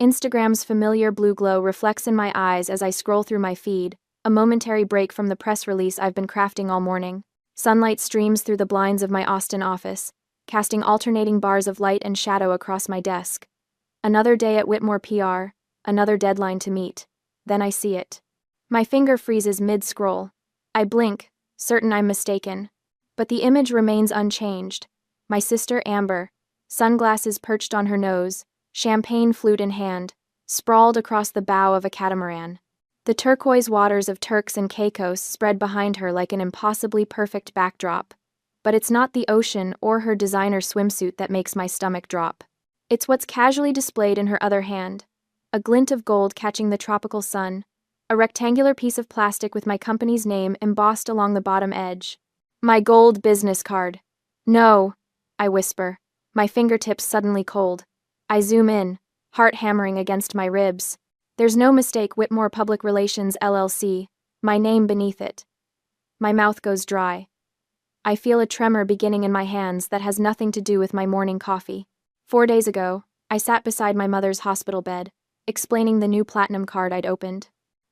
Instagram's familiar blue glow reflects in my eyes as I scroll through my feed, a momentary break from the press release I've been crafting all morning. Sunlight streams through the blinds of my Austin office, casting alternating bars of light and shadow across my desk. Another day at Whitmore PR, another deadline to meet. Then I see it. My finger freezes mid-scroll. I blink, certain I'm mistaken. But the image remains unchanged. My sister Amber, sunglasses perched on her nose, champagne flute in hand, sprawled across the bow of a catamaran. The turquoise waters of Turks and Caicos spread behind her like an impossibly perfect backdrop. But it's not the ocean or her designer swimsuit that makes my stomach drop. It's what's casually displayed in her other hand. A glint of gold catching the tropical sun. A rectangular piece of plastic with my company's name embossed along the bottom edge. My gold business card. No, I whisper, my fingertips suddenly cold. I zoom in, heart hammering against my ribs. There's no mistake, Whitmore Public Relations LLC, my name beneath it. My mouth goes dry. I feel a tremor beginning in my hands that has nothing to do with my morning coffee. 4 days ago, I sat beside my mother's hospital bed, explaining the new platinum card I'd opened.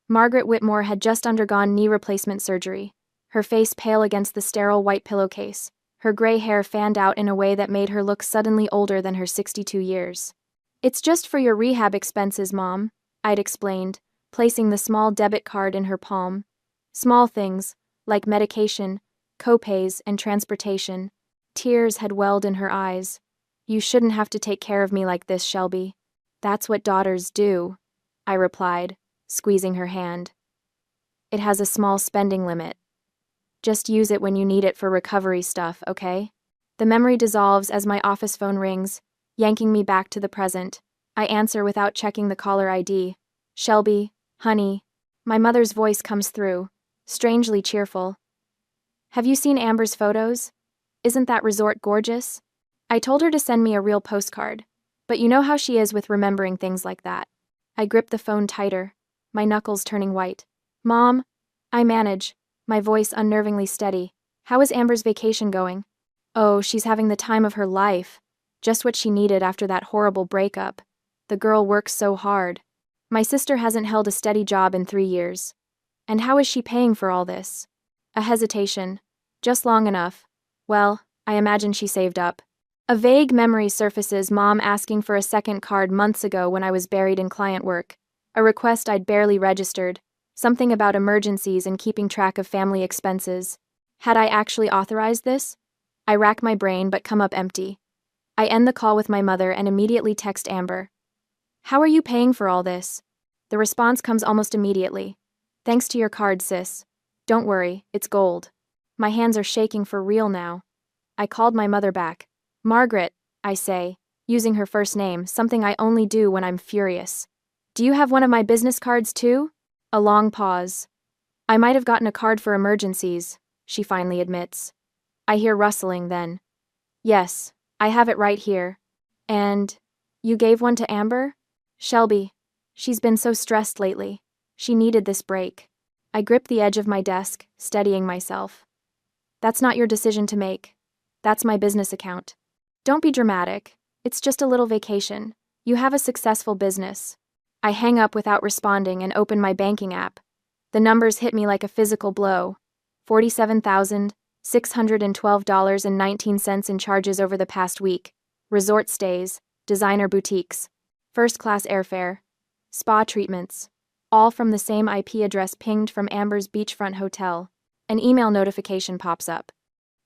Margaret Whitmore had just undergone knee replacement surgery, her face pale against the sterile white pillowcase, her gray hair fanned out in a way that made her look suddenly older than her 62 years. "It's just for your rehab expenses, Mom," I'd explained, placing the small debit card in her palm. Small things, like medication, co-pays, and transportation. Tears had welled in her eyes. "You shouldn't have to take care of me like this, Shelby." "That's what daughters do," I replied, squeezing her hand. "It has a small spending limit. Just use it when you need it for recovery stuff, okay?" The memory dissolves as my office phone rings, yanking me back to the present. I answer without checking the caller ID. "Shelby, honey." My mother's voice comes through, strangely cheerful. "Have you seen Amber's photos? Isn't that resort gorgeous?" I told her to send me a real postcard, but you know how she is with remembering things like that. I grip the phone tighter, my knuckles turning white. "Mom," I manage, my voice unnervingly steady. "How is Amber's vacation going?" "Oh, she's having the time of her life. Just what she needed after that horrible breakup. The girl works so hard. My sister hasn't held a steady job in 3 years. And how is she paying for all this?" A hesitation. Just long enough. Well, I imagine she saved up. A vague memory surfaces, Mom asking for a second card months ago when I was buried in client work. A request I'd barely registered. Something about emergencies and keeping track of family expenses. Had I actually authorized this? I rack my brain but come up empty. I end the call with my mother and immediately text Amber. "How are you paying for all this?" The response comes almost immediately. "Thanks to your card, sis. Don't worry, it's gold." My hands are shaking for real now. I called my mother back. "Margaret," I say, using her first name, something I only do when I'm furious. "Do you have one of my business cards too?" A long pause. "I might have gotten a card for emergencies," she finally admits. I hear rustling then. "Yes, I have it right here." "And you gave one to Amber?" "Shelby. She's been so stressed lately. She needed this break." I grip the edge of my desk, steadying myself. "That's not your decision to make. That's my business account. Don't be dramatic. It's just a little vacation. You have a successful business." I hang up without responding and open my banking app. The numbers hit me like a physical blow. $47,612.19 in charges over the past week. Resort stays, designer boutiques, first-class airfare, spa treatments, all from the same IP address pinged from Amber's beachfront hotel. An email notification pops up.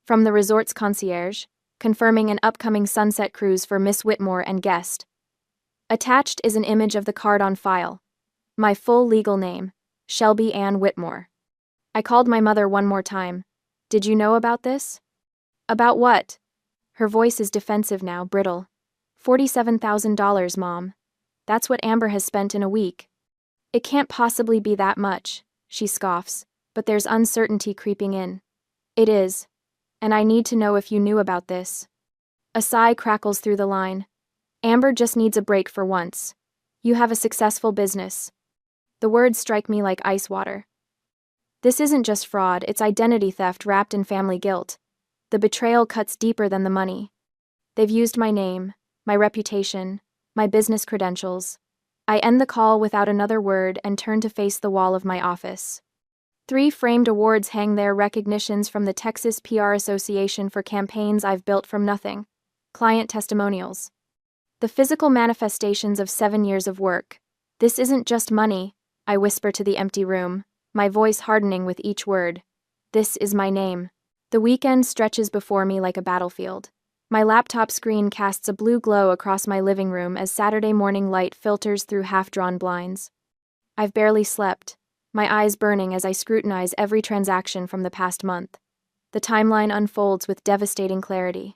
From the resort's concierge, confirming an upcoming sunset cruise for Miss Whitmore and guest. Attached is an image of the card on file. My full legal name, Shelby Ann Whitmore. I called my mother one more time. "Did you know about this?" "About what?" Her voice is defensive now, brittle. $47,000, Mom. That's what Amber has spent in a week." "It can't possibly be that much," she scoffs, but there's uncertainty creeping in. "It is. And I need to know if you knew about this." A sigh crackles through the line. "Amber just needs a break for once. You have a successful business." The words strike me like ice water. This isn't just fraud, it's identity theft wrapped in family guilt. The betrayal cuts deeper than the money. They've used my name, my reputation, my business credentials. I end the call without another word and turn to face the wall of my office. 3 framed awards hang there, recognitions from the Texas PR Association for campaigns I've built from nothing. Client testimonials. The physical manifestations of 7 years of work. This isn't just money, I whisper to the empty room, my voice hardening with each word. This is my name. The weekend stretches before me like a battlefield. My laptop screen casts a blue glow across my living room as Saturday morning light filters through half-drawn blinds. I've barely slept, my eyes burning as I scrutinize every transaction from the past month. The timeline unfolds with devastating clarity.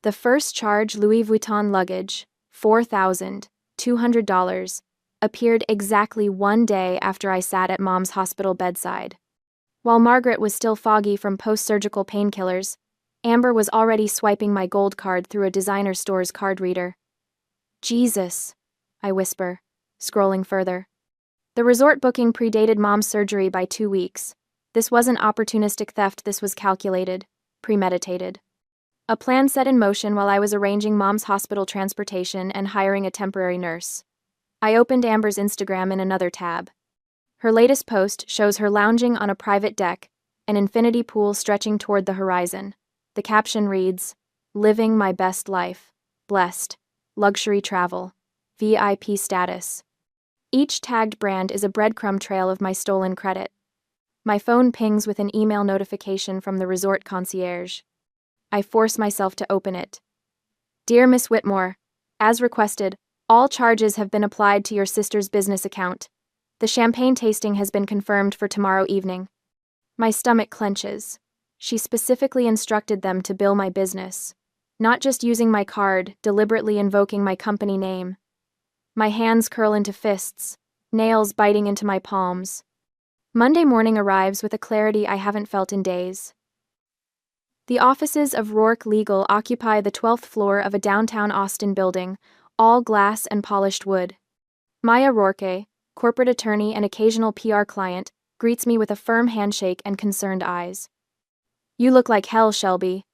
The first charge, Louis Vuitton luggage, $4,200, appeared exactly 1 day after I sat at Mom's hospital bedside. While Margaret was still foggy from post-surgical painkillers, Amber was already swiping my gold card through a designer store's card reader. Jesus, I whisper, scrolling further. The resort booking predated Mom's surgery by 2 weeks. This wasn't opportunistic theft, this was calculated, premeditated. A plan set in motion while I was arranging Mom's hospital transportation and hiring a temporary nurse. I opened Amber's Instagram in another tab. Her latest post shows her lounging on a private deck, an infinity pool stretching toward the horizon. The caption reads, "Living my best life. Blessed. Luxury travel. VIP status." Each tagged brand is a breadcrumb trail of my stolen credit. My phone pings with an email notification from the resort concierge. I force myself to open it. "Dear Miss Whitmore, as requested, all charges have been applied to your sister's business account. The champagne tasting has been confirmed for tomorrow evening." My stomach clenches. She specifically instructed them to bill my business, not just using my card, deliberately invoking my company name. My hands curl into fists, nails biting into my palms. Monday morning arrives with a clarity I haven't felt in days. The offices of Rourke Legal occupy the 12th floor of a downtown Austin building, all glass and polished wood. Maya Rourke, corporate attorney and occasional PR client, greets me with a firm handshake and concerned eyes. "You look like hell, Shelby,"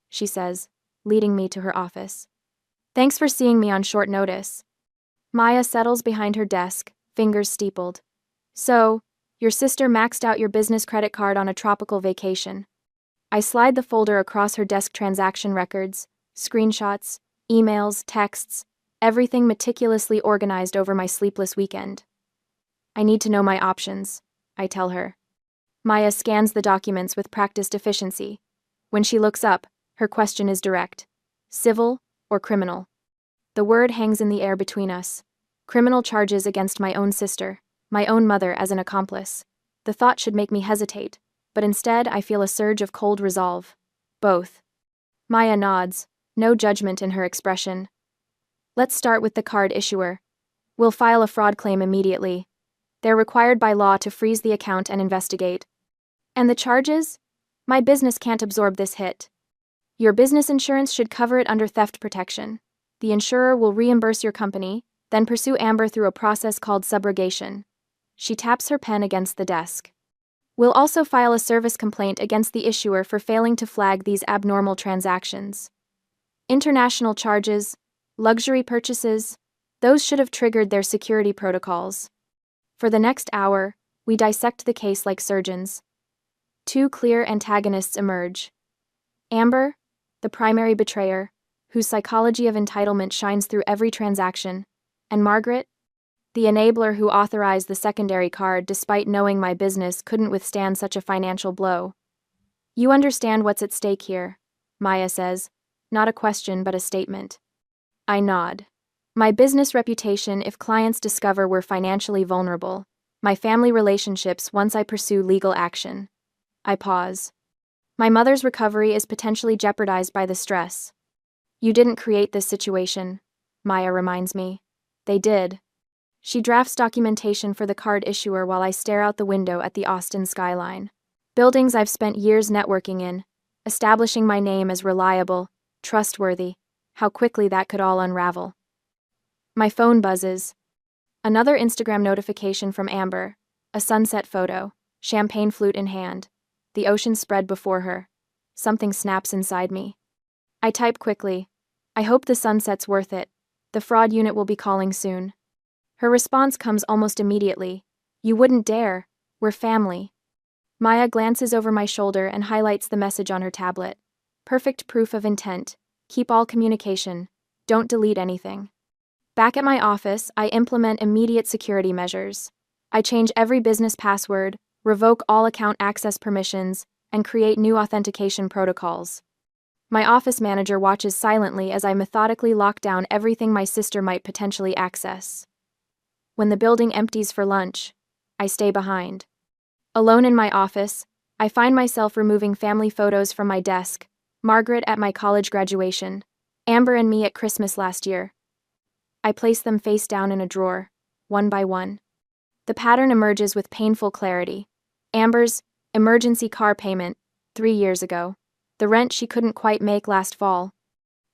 she says, leading me to her office. "Thanks for seeing me on short notice." Maya settles behind her desk, fingers steepled. "So, your sister maxed out your business credit card on a tropical vacation." I slide the folder across her desk, transaction records, screenshots, emails, texts, everything meticulously organized over my sleepless weekend. "I need to know my options," I tell her. Maya scans the documents with practiced efficiency. When she looks up, her question is direct. Civil or criminal? The word hangs in the air between us. Criminal charges against my own sister, my own mother as an accomplice. The thought should make me hesitate, but instead I feel a surge of cold resolve. Both. Maya nods, no judgment in her expression. "Let's start with the card issuer. We'll file a fraud claim immediately. They're required by law to freeze the account and investigate." "And the charges? My business can't absorb this hit." "Your business insurance should cover it under theft protection. The insurer will reimburse your company, then pursue Amber through a process called subrogation." She taps her pen against the desk. "We'll also file a service complaint against the issuer for failing to flag these abnormal transactions. International charges, luxury purchases, those should have triggered their security protocols." For the next hour, we dissect the case like surgeons. 2 clear antagonists emerge. Amber, the primary betrayer, whose psychology of entitlement shines through every transaction, and Margaret, the enabler who authorized the secondary card despite knowing my business couldn't withstand such a financial blow. "You understand what's at stake here," Maya says, not a question but a statement. I nod. My business reputation if clients discover we're financially vulnerable. My family relationships once I pursue legal action. I pause. My mother's recovery is potentially jeopardized by the stress. "You didn't create this situation," Maya reminds me. "They did." She drafts documentation for the card issuer while I stare out the window at the Austin skyline. Buildings I've spent years networking in, establishing my name as reliable, trustworthy. How quickly that could all unravel. My phone buzzes. Another Instagram notification from Amber. A sunset photo, champagne flute in hand. The ocean spread before her. Something snaps inside me. I type quickly. "I hope the sunset's worth it. The fraud unit will be calling soon." Her response comes almost immediately. You wouldn't dare. We're family. Maya glances over my shoulder and highlights the message on her tablet. Perfect proof of intent. Keep all communication. Don't delete anything. Back at my office, I implement immediate security measures. I change every business password, revoke all account access permissions, and create new authentication protocols. My office manager watches silently as I methodically lock down everything my sister might potentially access. When the building empties for lunch, I stay behind. Alone in my office, I find myself removing family photos from my desk. Margaret at my college graduation, Amber and me at Christmas last year. I place them face down in a drawer, one by one. The pattern emerges with painful clarity. Amber's emergency car payment, 3 years ago. The rent she couldn't quite make last fall.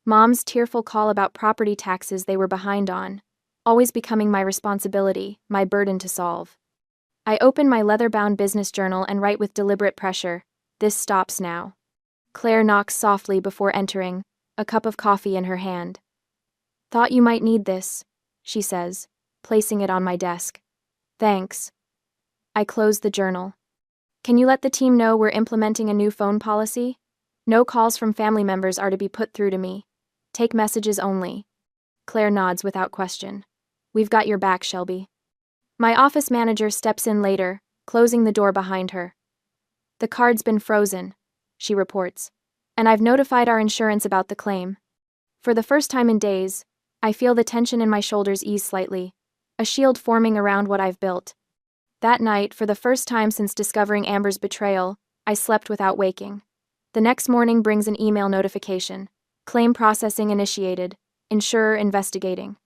Mom's tearful call about property taxes they were behind on, always becoming my responsibility, my burden to solve. I open my leather-bound business journal and write with deliberate pressure, this stops now. Claire knocks softly before entering, a cup of coffee in her hand. Thought you might need this, she says, placing it on my desk. Thanks. I close the journal. Can you let the team know we're implementing a new phone policy? No calls from family members are to be put through to me. Take messages only. Claire nods without question. We've got your back, Shelby. My office manager steps in later, closing the door behind her. The card's been frozen, she reports, and I've notified our insurance about the claim. For the first time in days, I feel the tension in my shoulders ease slightly, a shield forming around what I've built. That night, for the first time since discovering Amber's betrayal, I slept without waking. The next morning brings an email notification. Claim processing initiated. Insurer investigating.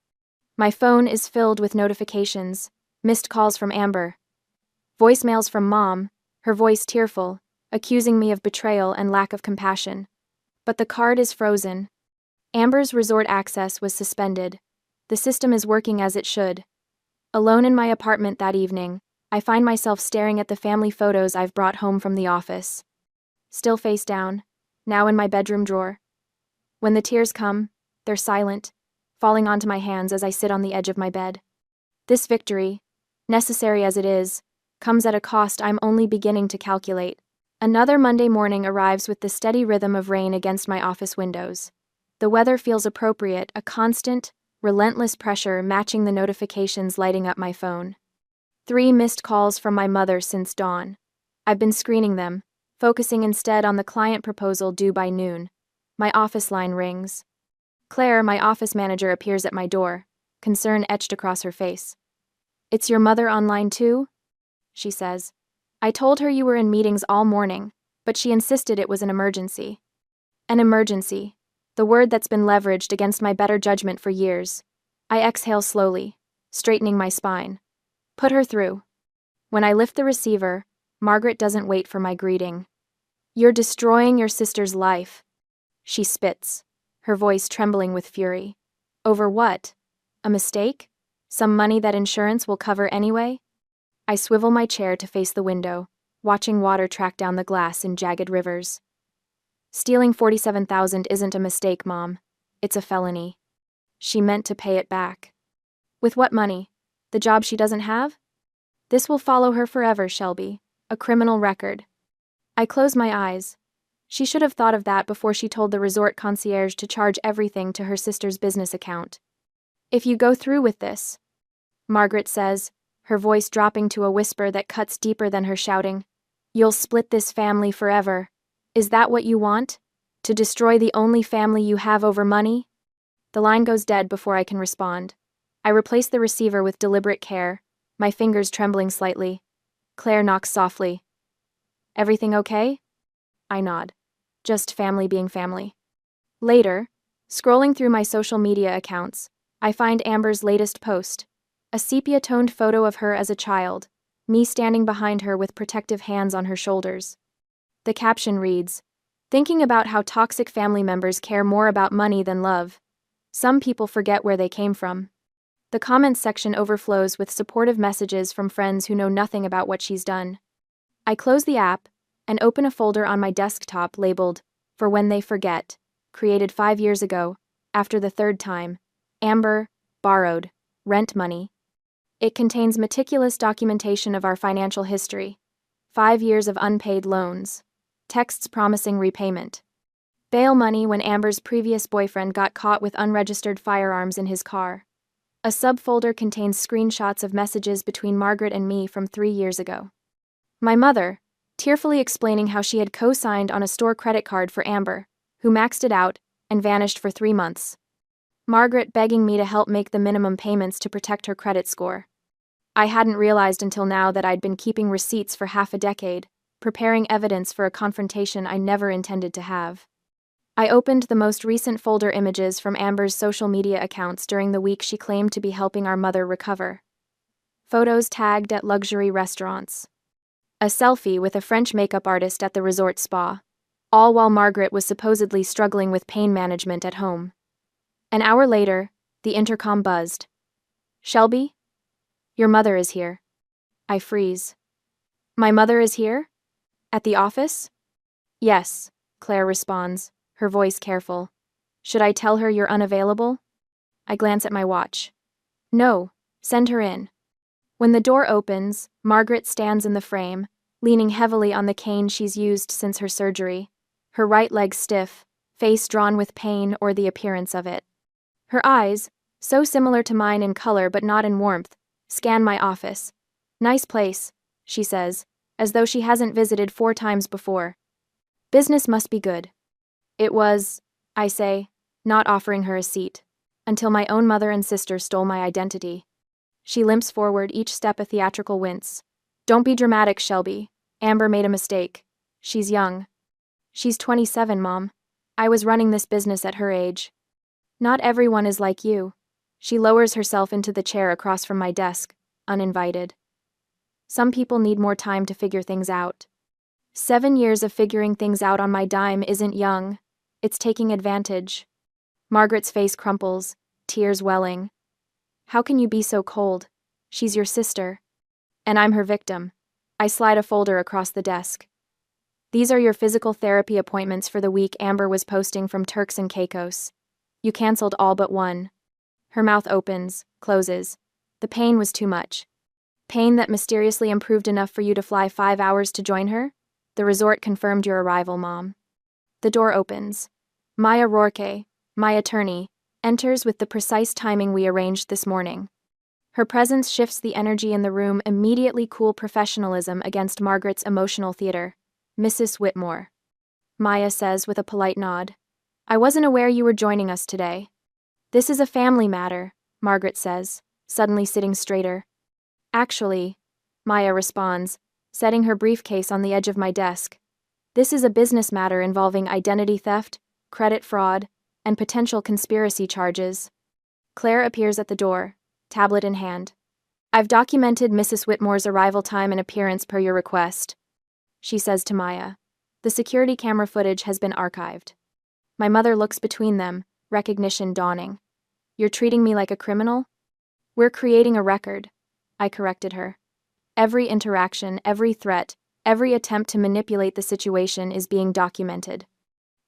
My phone is filled with notifications, missed calls from Amber. Voicemails from Mom, her voice tearful, accusing me of betrayal and lack of compassion. But the card is frozen. Amber's resort access was suspended. The system is working as it should. Alone in my apartment that evening, I find myself staring at the family photos I've brought home from the office. Still face down, now in my bedroom drawer. When the tears come, they're silent, falling onto my hands as I sit on the edge of my bed. This victory, necessary as it is, comes at a cost I'm only beginning to calculate. Another Monday morning arrives with the steady rhythm of rain against my office windows. The weather feels appropriate, a constant, relentless pressure matching the notifications lighting up my phone. 3 missed calls from my mother since dawn. I've been screening them, focusing instead on the client proposal due by noon. My office line rings. Claire, my office manager, appears at my door, concern etched across her face. It's your mother online too? She says. I told her you were in meetings all morning, but she insisted it was an emergency. An emergency. The word that's been leveraged against my better judgment for years. I exhale slowly, straightening my spine. Put her through. When I lift the receiver, Margaret doesn't wait for my greeting. You're destroying your sister's life. She spits, her voice trembling with fury. Over what? A mistake? Some money that insurance will cover anyway? I swivel my chair to face the window, watching water track down the glass in jagged rivers. Stealing $47,000 isn't a mistake, Mom. It's a felony. She meant to pay it back. With what money? The job she doesn't have? This will follow her forever, Shelby. A criminal record. I close my eyes. She should have thought of that before she told the resort concierge to charge everything to her sister's business account. If you go through with this, Margaret says, her voice dropping to a whisper that cuts deeper than her shouting, you'll split this family forever. Is that what you want? To destroy the only family you have over money? The line goes dead before I can respond. I replace the receiver with deliberate care, my fingers trembling slightly. Claire knocks softly. Everything okay? I nod. Just family being family. Later, scrolling through my social media accounts, I find Amber's latest post. A sepia-toned photo of her as a child, me standing behind her with protective hands on her shoulders. The caption reads, thinking about how toxic family members care more about money than love. Some people forget where they came from. The comments section overflows with supportive messages from friends who know nothing about what she's done. I close the app and open a folder on my desktop labeled, For When They Forget, created 5 years ago, after the 3rd time. Amber, borrowed, rent money. It contains meticulous documentation of our financial history, 5 years of unpaid loans, texts promising repayment, bail money when Amber's previous boyfriend got caught with unregistered firearms in his car. A subfolder contains screenshots of messages between Margaret and me from 3 years ago. My mother, tearfully explaining how she had co-signed on a store credit card for Amber, who maxed it out and vanished for 3 months. Margaret begging me to help make the minimum payments to protect her credit score. I hadn't realized until now that I'd been keeping receipts for half a decade, preparing evidence for a confrontation I never intended to have. I opened the most recent folder images from Amber's social media accounts during the week she claimed to be helping our mother recover. Photos tagged at luxury restaurants. A selfie with a French makeup artist at the resort spa, all while Margaret was supposedly struggling with pain management at home. An hour later, the intercom buzzed. "Shelby? Your mother is here." I freeze. "My mother is here? At the office?" "Yes," Claire responds, her voice careful. "Should I tell her you're unavailable?" I glance at my watch. "No, send her in." When the door opens, Margaret stands in the frame, leaning heavily on the cane she's used since her surgery, her right leg stiff, face drawn with pain or the appearance of it. Her eyes, so similar to mine in color but not in warmth, scan my office. "Nice place," she says, as though she hasn't visited 4 times before. "Business must be good." "It was," I say, not offering her a seat, until my own mother and sister stole my identity. She limps forward, each step a theatrical wince. "Don't be dramatic, Shelby. Amber made a mistake. She's young." "She's 27, Mom. I was running this business at her age." "Not everyone is like you." She lowers herself into the chair across from my desk, uninvited. "Some people need more time to figure things out." 7 years of figuring things out on my dime isn't young. It's taking advantage. Margaret's face crumples, tears welling. "How can you be so cold? She's your sister." "And I'm her victim." I slide a folder across the desk. "These are your physical therapy appointments for the week Amber was posting from Turks and Caicos. You canceled all but one." Her mouth opens, closes. "The pain was too much." "Pain that mysteriously improved enough for you to fly 5 hours to join her? The resort confirmed your arrival, Mom." The door opens. Maya Rourke, my attorney, enters with the precise timing we arranged this morning. Her presence shifts the energy in the room, immediately cool professionalism against Margaret's emotional theater. "Mrs. Whitmore," Maya says with a polite nod. "I wasn't aware you were joining us today." "This is a family matter," Margaret says, suddenly sitting straighter. "Actually," Maya responds, setting her briefcase on the edge of my desk. "This is a business matter involving identity theft, credit fraud, and potential conspiracy charges." Claire appears at the door, tablet in hand. "I've documented Mrs. Whitmore's arrival time and appearance per your request," she says to Maya. "The security camera footage has been archived." My mother looks between them, recognition dawning. "You're treating me like a criminal?" "We're creating a record," I corrected her. "Every interaction, every threat, every attempt to manipulate the situation is being documented."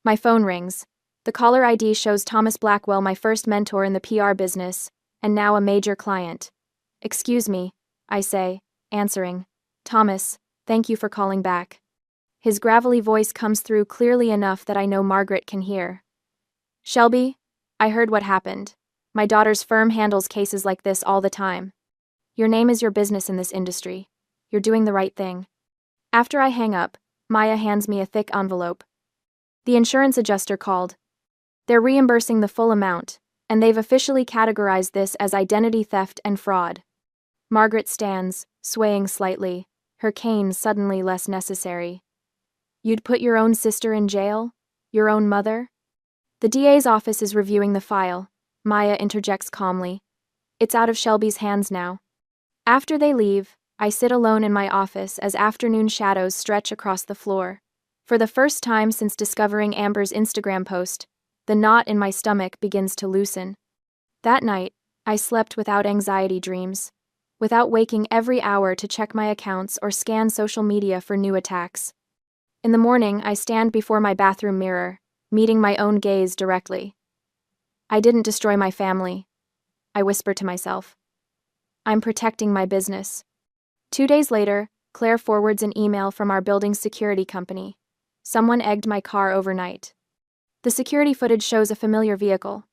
My phone rings. The caller ID shows Thomas Blackwell, my first mentor in the PR business, and now a major client. "Excuse me," I say, answering. "Thomas, thank you for calling back." His gravelly voice comes through clearly enough that I know Margaret can hear. "Shelby, I heard what happened. My daughter's firm handles cases like this all the time. Your name is your business in this industry. You're doing the right thing." After I hang up, Maya hands me a thick envelope. "The insurance adjuster called. They're reimbursing the full amount, and they've officially categorized this as identity theft and fraud." Margaret stands, swaying slightly, her cane suddenly less necessary. "You'd put your own sister in jail? Your own mother?" "The DA's office is reviewing the file," Maya interjects calmly. "It's out of Shelby's hands now." After they leave, I sit alone in my office as afternoon shadows stretch across the floor. For the first time since discovering Amber's Instagram post, the knot in my stomach begins to loosen. That night, I slept without anxiety dreams, without waking every hour to check my accounts or scan social media for new attacks. In the morning, I stand before my bathroom mirror, meeting my own gaze directly. "I didn't destroy my family," I whisper to myself. I'm protecting my business. 2 days later, Claire forwards an email from our building's security company. Someone egged my car overnight. The security footage shows a familiar vehicle.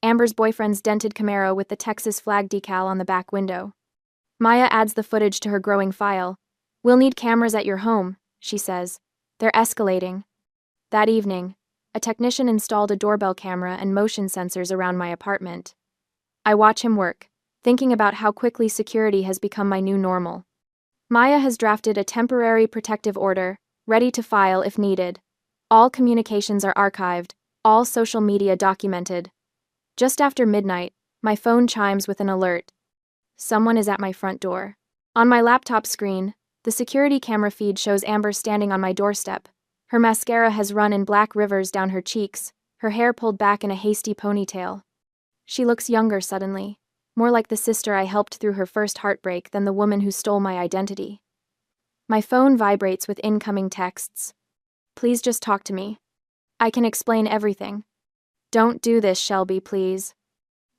Amber's boyfriend's dented Camaro with the Texas flag decal on the back window. Maya adds the footage to her growing file. We'll need cameras at your home, she says. They're escalating. That evening, a technician installed a doorbell camera and motion sensors around my apartment. I watch him work, thinking about how quickly security has become my new normal. Maya has drafted a temporary protective order, ready to file if needed. All communications are archived, all social media documented. Just after midnight, my phone chimes with an alert. Someone is at my front door. On my laptop screen, the security camera feed shows Amber standing on my doorstep. Her mascara has run in black rivers down her cheeks, her hair pulled back in a hasty ponytail. She looks younger suddenly, more like the sister I helped through her first heartbreak than the woman who stole my identity. My phone vibrates with incoming texts. Please just talk to me. I can explain everything. Don't do this, Shelby, please.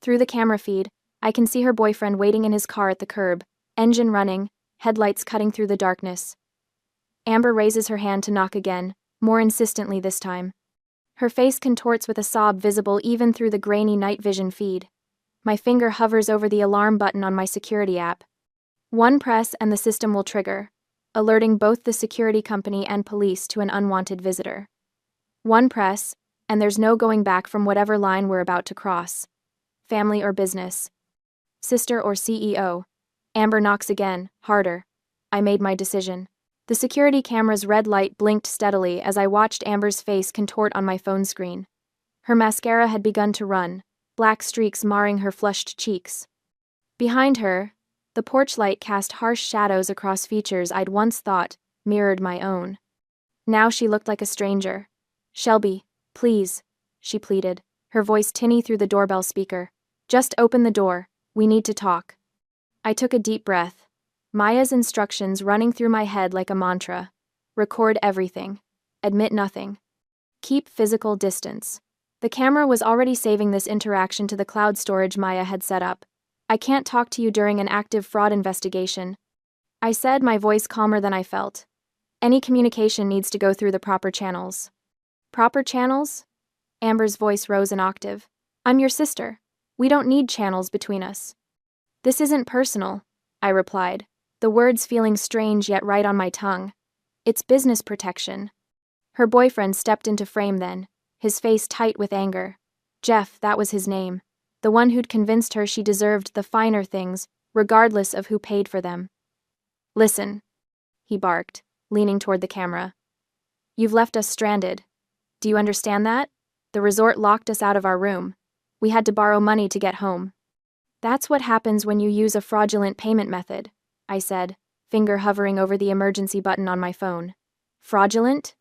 Through the camera feed, I can see her boyfriend waiting in his car at the curb, engine running, headlights cutting through the darkness. Amber raises her hand to knock again, more insistently this time. Her face contorts with a sob visible even through the grainy night vision feed. My finger hovers over the alarm button on my security app. One press and the system will trigger, alerting both the security company and police to an unwanted visitor. One press, and there's no going back from whatever line we're about to cross. Family or business. Sister or CEO. Amber knocks again, harder. I made my decision. The security camera's red light blinked steadily as I watched Amber's face contort on my phone screen. Her mascara had begun to run, black streaks marring her flushed cheeks. Behind her, the porch light cast harsh shadows across features I'd once thought mirrored my own. Now she looked like a stranger. Shelby, please, she pleaded, her voice tinny through the doorbell speaker. Just open the door, we need to talk. I took a deep breath. Maya's instructions running through my head like a mantra. Record everything. Admit nothing. Keep physical distance. The camera was already saving this interaction to the cloud storage Maya had set up. I can't talk to you during an active fraud investigation. I said, my voice calmer than I felt. Any communication needs to go through the proper channels. Proper channels? Amber's voice rose an octave. I'm your sister. We don't need channels between us. This isn't personal, I replied, the words feeling strange yet right on my tongue. It's business protection. Her boyfriend stepped into frame then, his face tight with anger. Jeff, that was his name. The one who'd convinced her she deserved the finer things, regardless of who paid for them. Listen, he barked, leaning toward the camera. You've left us stranded. Do you understand that? The resort locked us out of our room. We had to borrow money to get home. That's what happens when you use a fraudulent payment method, I said, finger hovering over the emergency button on my phone. Fraudulent?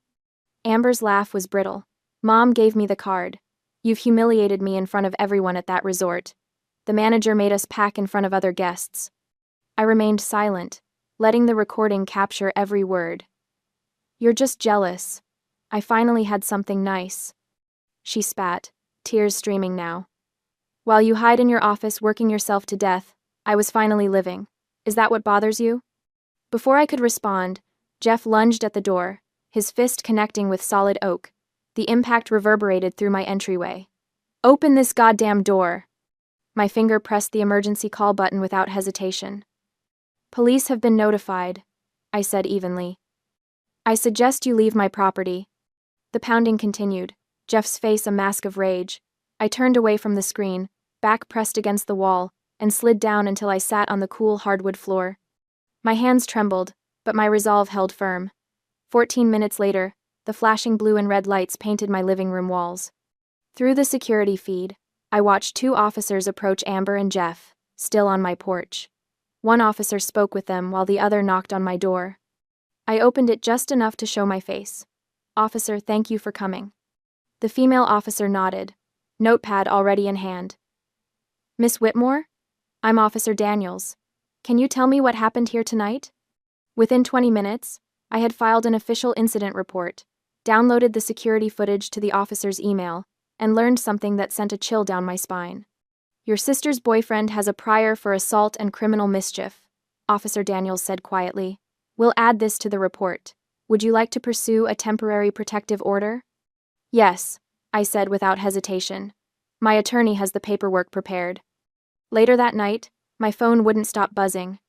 Amber's laugh was brittle. Mom gave me the card. You've humiliated me in front of everyone at that resort. The manager made us pack in front of other guests. I remained silent, letting the recording capture every word. You're just jealous. I finally had something nice. She spat, tears streaming now. While you hide in your office working yourself to death, I was finally living. Is that what bothers you? Before I could respond, Jeff lunged at the door, his fist connecting with solid oak. The impact reverberated through my entryway. Open this goddamn door! My finger pressed the emergency call button without hesitation. Police have been notified, I said evenly. I suggest you leave my property. The pounding continued, Jeff's face a mask of rage. I turned away from the screen, back pressed against the wall, and slid down until I sat on the cool hardwood floor. My hands trembled, but my resolve held firm. 14 minutes later, the flashing blue and red lights painted my living room walls. Through the security feed, I watched 2 officers approach Amber and Jeff, still on my porch. One officer spoke with them while the other knocked on my door. I opened it just enough to show my face. Officer, thank you for coming. The female officer nodded, notepad already in hand. Miss Whitmore? I'm Officer Daniels. Can you tell me what happened here tonight? Within 20 minutes, I had filed an official incident report, downloaded the security footage to the officer's email, and learned something that sent a chill down my spine. Your sister's boyfriend has a prior for assault and criminal mischief, Officer Daniels said quietly. We'll add this to the report. Would you like to pursue a temporary protective order? Yes, I said without hesitation. My attorney has the paperwork prepared. Later that night, my phone wouldn't stop buzzing.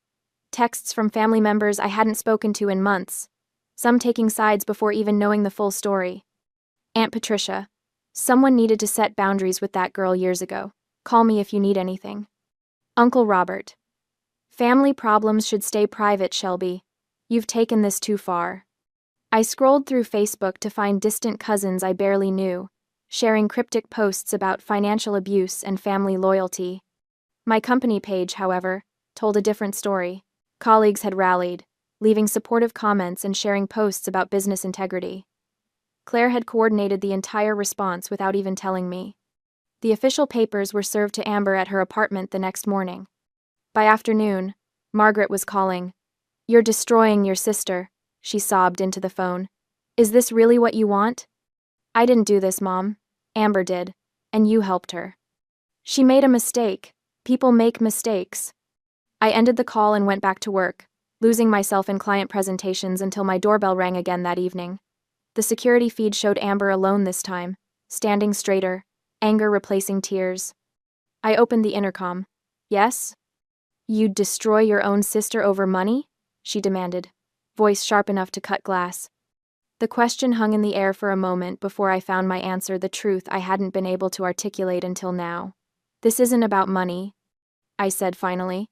Texts from family members I hadn't spoken to in months, some taking sides before even knowing the full story. Aunt Patricia, someone needed to set boundaries with that girl years ago. Call me if you need anything. Uncle Robert. Family problems should stay private, Shelby. You've taken this too far. I scrolled through Facebook to find distant cousins I barely knew, sharing cryptic posts about financial abuse and family loyalty. My company page, however, told a different story. Colleagues had rallied, leaving supportive comments and sharing posts about business integrity. Claire had coordinated the entire response without even telling me. The official papers were served to Amber at her apartment the next morning. By afternoon, Margaret was calling. You're destroying your sister, she sobbed into the phone. Is this really what you want? I didn't do this, Mom. Amber did, and you helped her. She made a mistake. People make mistakes. I ended the call and went back to work, losing myself in client presentations until my doorbell rang again that evening. The security feed showed Amber alone this time, standing straighter, anger replacing tears. I opened the intercom. Yes? You'd destroy your own sister over money? She demanded, voice sharp enough to cut glass. The question hung in the air for a moment before I found my answer, the truth I hadn't been able to articulate until now. This isn't about money, I said finally.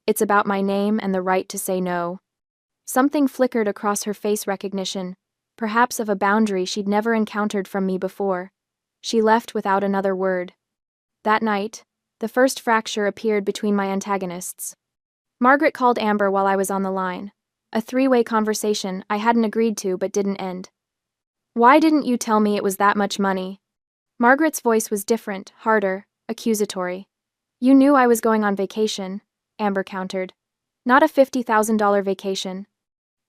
It's about my name and the right to say no. Something flickered across her face, recognition, perhaps of a boundary she'd never encountered from me before. She left without another word. That night, the first fracture appeared between my antagonists. Margaret called Amber while I was on the line. A three-way conversation I hadn't agreed to but didn't end. Why didn't you tell me it was that much money? Margaret's voice was different, harder, accusatory. You knew I was going on vacation, Amber countered. Not a $50,000 vacation.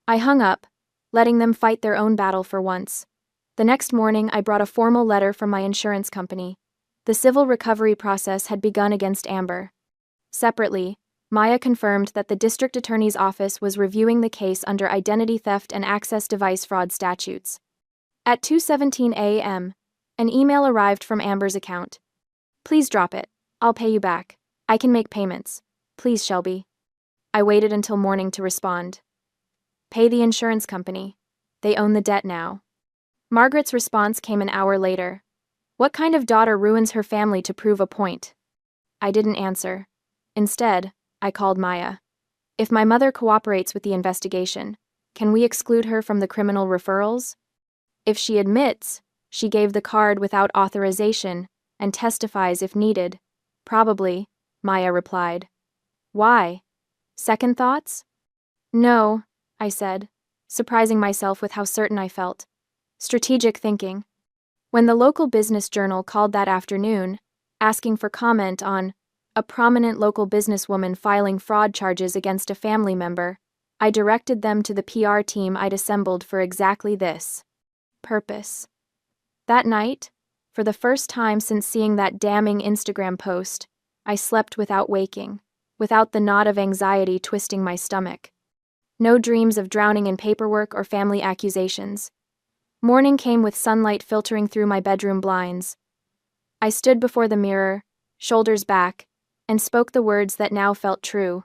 I hung up, letting them fight their own battle for once. The next morning, I brought a formal letter from my insurance company. The civil recovery process had begun against Amber. Separately, Maya confirmed that the district attorney's office was reviewing the case under identity theft and access device fraud statutes. At 2:17 a.m., an email arrived from Amber's account. Please drop it. I'll pay you back. I can make payments. Please, Shelby. I waited until morning to respond. Pay the insurance company. They own the debt now. Margaret's response came an hour later. What kind of daughter ruins her family to prove a point? I didn't answer. Instead, I called Maya. If my mother cooperates with the investigation, can we exclude her from the criminal referrals? If she admits she gave the card without authorization and testifies if needed, probably, Maya replied. Why? Second thoughts? No, I said, surprising myself with how certain I felt. Strategic thinking. When the local business journal called that afternoon, asking for comment on a prominent local businesswoman filing fraud charges against a family member, I directed them to the PR team I'd assembled for exactly this purpose. That night, for the first time since seeing that damning Instagram post, I slept without waking, without the knot of anxiety twisting my stomach. No dreams of drowning in paperwork or family accusations. Morning came with sunlight filtering through my bedroom blinds. I stood before the mirror, shoulders back, and spoke the words that now felt true.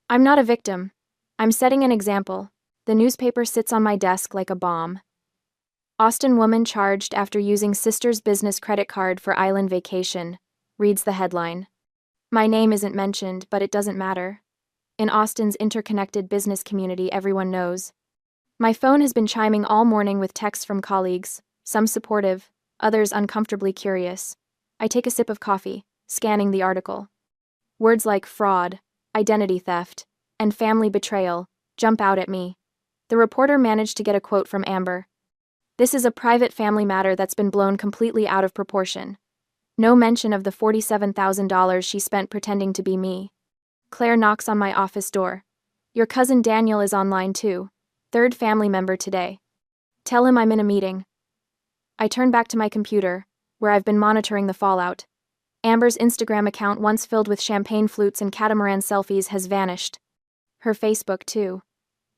I'm not a victim. I'm setting an example. The newspaper sits on my desk like a bomb. Austin woman charged after using sister's business credit card for island vacation, reads the headline. My name isn't mentioned, but it doesn't matter. In Austin's interconnected business community, everyone knows. My phone has been chiming all morning with texts from colleagues, some supportive, others uncomfortably curious. I take a sip of coffee, scanning the article. Words like fraud, identity theft, and family betrayal jump out at me. The reporter managed to get a quote from Amber. This is a private family matter that's been blown completely out of proportion. No mention of the $47,000 she spent pretending to be me. Claire knocks on my office door. Your cousin Daniel is online too. Third family member today. Tell him I'm in a meeting. I turn back to my computer, where I've been monitoring the fallout. Amber's Instagram account, once filled with champagne flutes and catamaran selfies, has vanished. Her Facebook, too.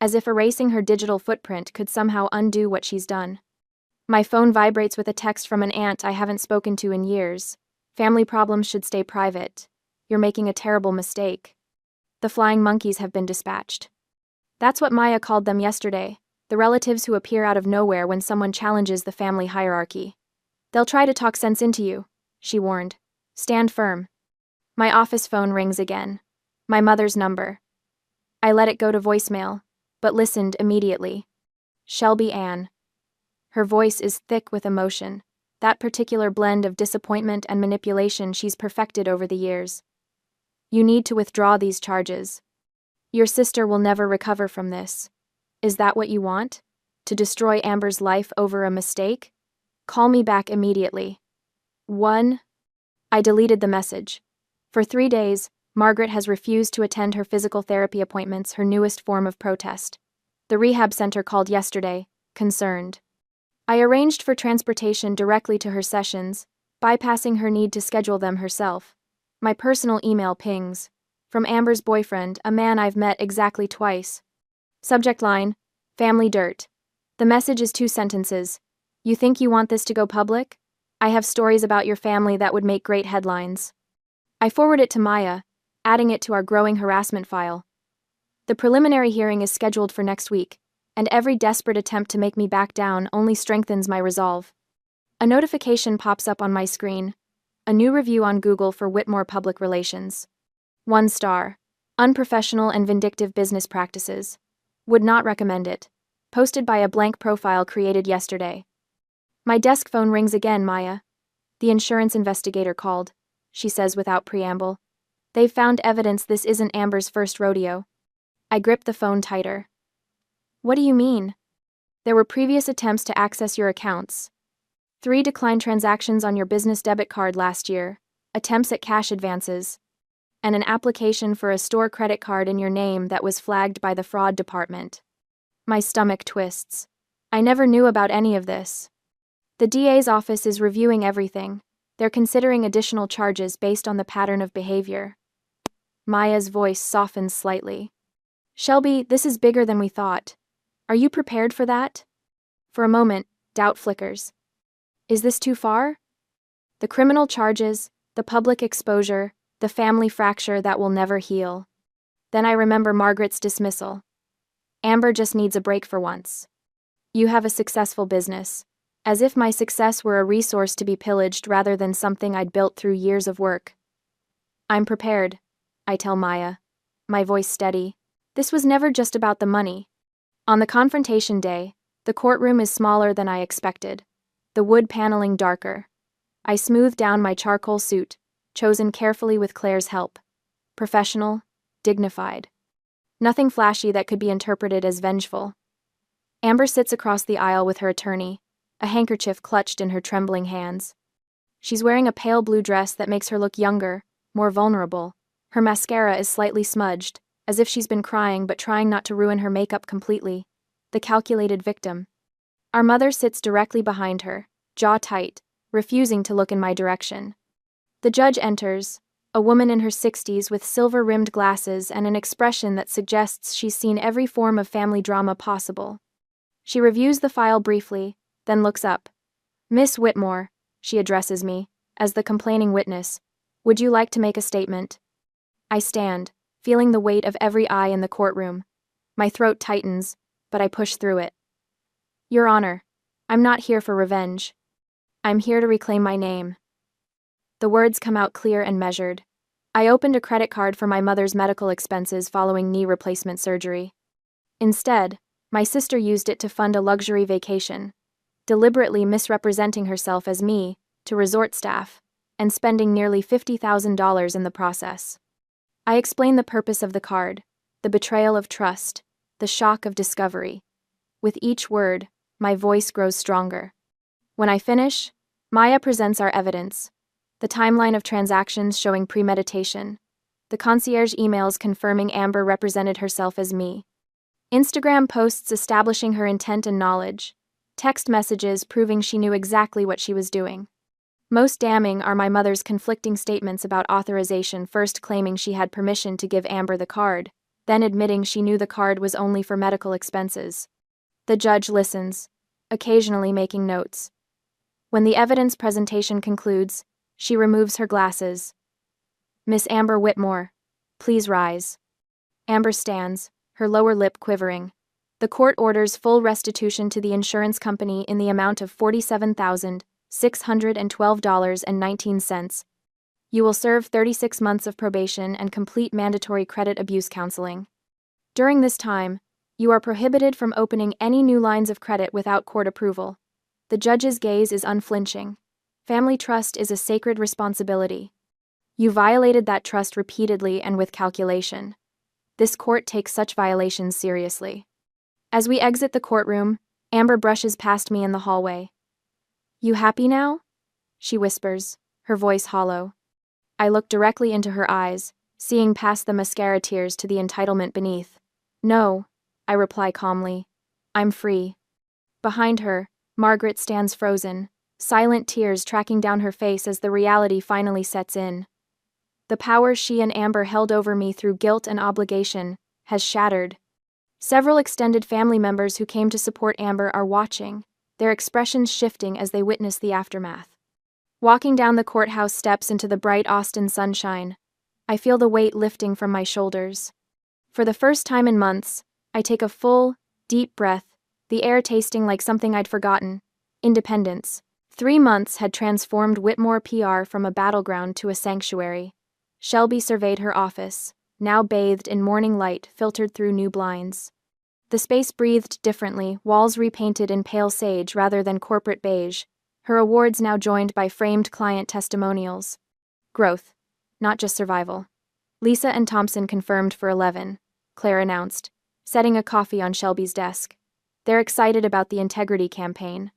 As if erasing her digital footprint could somehow undo what she's done. My phone vibrates with a text from an aunt I haven't spoken to in years. Family problems should stay private. You're making a terrible mistake. The flying monkeys have been dispatched. That's what Maya called them yesterday, the relatives who appear out of nowhere when someone challenges the family hierarchy. They'll try to talk sense into you, she warned. Stand firm. My office phone rings again. My mother's number. I let it go to voicemail, but listened immediately. Shelby Ann. Her voice is thick with emotion, that particular blend of disappointment and manipulation she's perfected over the years. You need to withdraw these charges. Your sister will never recover from this. Is that what you want? To destroy Amber's life over a mistake? Call me back immediately. 1. I deleted the message. For 3 days, Margaret has refused to attend her physical therapy appointments, her newest form of protest. The rehab center called yesterday, concerned. I arranged for transportation directly to her sessions, bypassing her need to schedule them herself. My personal email pings. From Amber's boyfriend, a man I've met exactly twice. Subject line, family dirt. The message is 2 sentences. You think you want this to go public? I have stories about your family that would make great headlines. I forward it to Maya, adding it to our growing harassment file. The preliminary hearing is scheduled for next week, and every desperate attempt to make me back down only strengthens my resolve. A notification pops up on my screen. A new review on Google for Whitmore Public Relations. 1 star. Unprofessional and vindictive business practices. Would not recommend it. Posted by a blank profile created yesterday. My desk phone rings again, Maya. The insurance investigator called, she says without preamble. They've found evidence this isn't Amber's first rodeo. I grip the phone tighter. What do you mean? There were previous attempts to access your accounts. 3 declined transactions on your business debit card last year, attempts at cash advances, and an application for a store credit card in your name that was flagged by the fraud department. My stomach twists. I never knew about any of this. The DA's office is reviewing everything. They're considering additional charges based on the pattern of behavior. Maya's voice softens slightly. Shelby, this is bigger than we thought. Are you prepared for that? For a moment, doubt flickers. Is this too far? The criminal charges, the public exposure, the family fracture that will never heal. Then I remember Margaret's dismissal. Amber just needs a break for once. You have a successful business. As if my success were a resource to be pillaged rather than something I'd built through years of work. I'm prepared, I tell Maya, my voice steady. This was never just about the money. On the confrontation day, the courtroom is smaller than I expected, the wood paneling darker. I smooth down my charcoal suit, chosen carefully with Claire's help. Professional, dignified. Nothing flashy that could be interpreted as vengeful. Amber sits across the aisle with her attorney, a handkerchief clutched in her trembling hands. She's wearing a pale blue dress that makes her look younger, more vulnerable. Her mascara is slightly smudged, as if she's been crying but trying not to ruin her makeup completely. The calculated victim. Our mother sits directly behind her, jaw tight, refusing to look in my direction. The judge enters, a woman in her 60s with silver-rimmed glasses and an expression that suggests she's seen every form of family drama possible. She reviews the file briefly, then looks up. Miss Whitmore, she addresses me, as the complaining witness. Would you like to make a statement? I stand, feeling the weight of every eye in the courtroom. My throat tightens, but I push through it. Your Honor, I'm not here for revenge. I'm here to reclaim my name. The words come out clear and measured. I opened a credit card for my mother's medical expenses following knee replacement surgery. Instead, my sister used it to fund a luxury vacation, deliberately misrepresenting herself as me to resort staff, and spending nearly $50,000 in the process. I explain the purpose of the card, the betrayal of trust, the shock of discovery. With each word, my voice grows stronger. When I finish, Maya presents our evidence. The timeline of transactions showing premeditation. The concierge emails confirming Amber represented herself as me. Instagram posts establishing her intent and knowledge. Text messages proving she knew exactly what she was doing. Most damning are my mother's conflicting statements about authorization, first claiming she had permission to give Amber the card, then admitting she knew the card was only for medical expenses. The judge listens, occasionally making notes. When the evidence presentation concludes, she removes her glasses. "Miss Amber Whitmore, please rise." Amber stands, her lower lip quivering. The court orders full restitution to the insurance company in the amount of $47,612.19. You will serve 36 months of probation and complete mandatory credit abuse counseling. During this time, you are prohibited from opening any new lines of credit without court approval. The judge's gaze is unflinching. Family trust is a sacred responsibility. You violated that trust repeatedly and with calculation. This court takes such violations seriously. As we exit the courtroom, Amber brushes past me in the hallway. "You happy now?" she whispers, her voice hollow. I look directly into her eyes, seeing past the mascara tears to the entitlement beneath. "No," I reply calmly. "I'm free." Behind her, Margaret stands frozen, silent tears tracking down her face as the reality finally sets in. The power she and Amber held over me through guilt and obligation has shattered. Several extended family members who came to support Amber are watching, their expressions shifting as they witness the aftermath. Walking down the courthouse steps into the bright Austin sunshine, I feel the weight lifting from my shoulders. For the first time in months, I take a full, deep breath, the air tasting like something I'd forgotten: independence. 3 months had transformed Whitmore PR from a battleground to a sanctuary. Shelby surveyed her office, now bathed in morning light filtered through new blinds. The space breathed differently, walls repainted in pale sage rather than corporate beige, her awards now joined by framed client testimonials. Growth, not just survival. "Lisa and Thompson confirmed for 11, Claire announced, setting a coffee on Shelby's desk. "They're excited about the integrity campaign."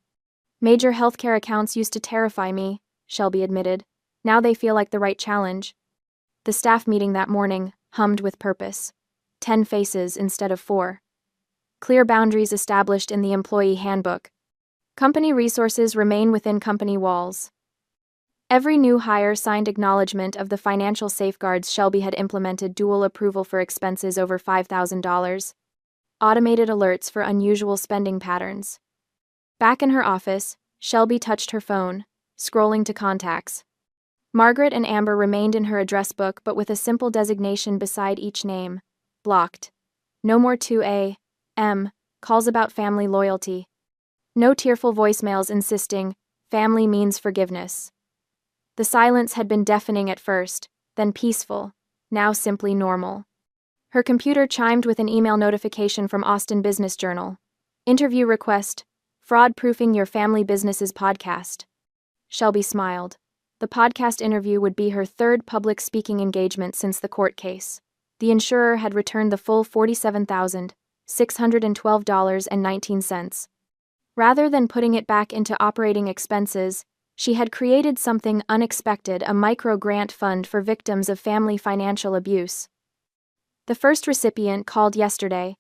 "Major healthcare accounts used to terrify me," Shelby admitted. "Now they feel like the right challenge." The staff meeting that morning hummed with purpose. 10 faces instead of 4. Clear boundaries established in the employee handbook. Company resources remain within company walls. Every new hire signed acknowledgement of the financial safeguards Shelby had implemented: dual approval for expenses over $5,000. Automated alerts for unusual spending patterns. Back in her office, Shelby touched her phone, scrolling to contacts. Margaret and Amber remained in her address book, but with a simple designation beside each name: blocked. No more 2 a.m. calls about family loyalty. No tearful voicemails insisting, "Family means forgiveness." The silence had been deafening at first, then peaceful, now simply normal. Her computer chimed with an email notification from Austin Business Journal. "Interview request, fraud-proofing your family business's podcast." Shelby smiled. The podcast interview would be her 3rd public speaking engagement since the court case. The insurer had returned the full $47,612.19. Rather than putting it back into operating expenses, she had created something unexpected: a micro-grant fund for victims of family financial abuse. The first recipient called yesterday.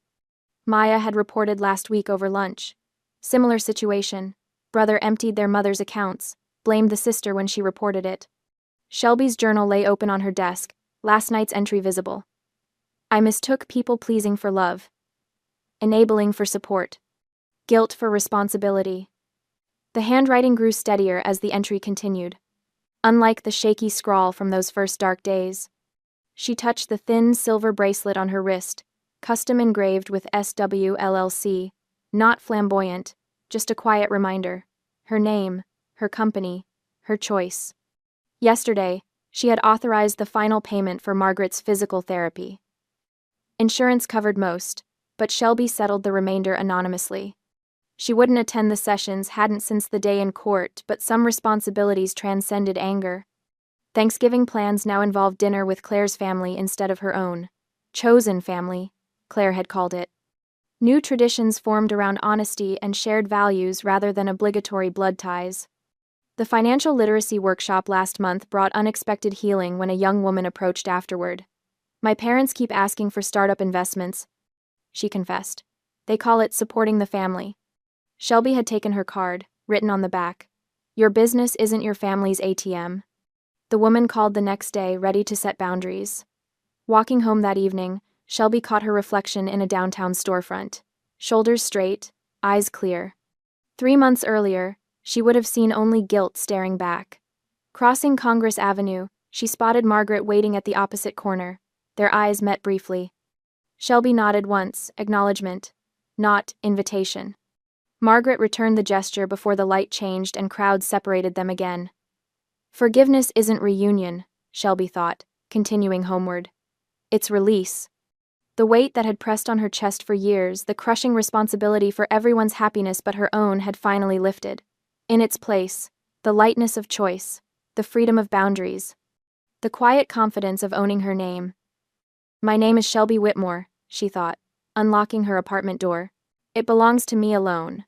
Maya had reported last week over lunch. Similar situation. Brother emptied their mother's accounts, blamed the sister when she reported it. Shelby's journal lay open on her desk, last night's entry visible. "I mistook people-pleasing for love. Enabling for support. Guilt for responsibility." The handwriting grew steadier as the entry continued. Unlike the shaky scrawl from those first dark days. She touched the thin silver bracelet on her wrist, custom engraved with SWLLC, not flamboyant, just a quiet reminder. Her name, her company, her choice. Yesterday, she had authorized the final payment for Margaret's physical therapy. Insurance covered most, but Shelby settled the remainder anonymously. She wouldn't attend the sessions, hadn't since the day in court, but some responsibilities transcended anger. Thanksgiving plans now involved dinner with Claire's family instead of her own. Chosen family, Claire had called it. New traditions formed around honesty and shared values rather than obligatory blood ties. The financial literacy workshop last month brought unexpected healing when a young woman approached afterward. "My parents keep asking for startup investments," she confessed. "They call it supporting the family." Shelby had taken her card, written on the back. Your business isn't your family's ATM. The woman called the next day, ready to set boundaries. Walking home that evening, Shelby caught her reflection in a downtown storefront. Shoulders straight, eyes clear. 3 months earlier, she would have seen only guilt staring back. Crossing Congress Avenue, she spotted Margaret waiting at the opposite corner. Their eyes met briefly. Shelby nodded once, acknowledgement, not invitation. Margaret returned the gesture before the light changed and crowds separated them again. Forgiveness isn't reunion, Shelby thought, continuing homeward. It's release. The weight that had pressed on her chest for years, the crushing responsibility for everyone's happiness but her own, had finally lifted. In its place, the lightness of choice, the freedom of boundaries, the quiet confidence of owning her name. My name is Shelby Whitmore, she thought, unlocking her apartment door. It belongs to me alone.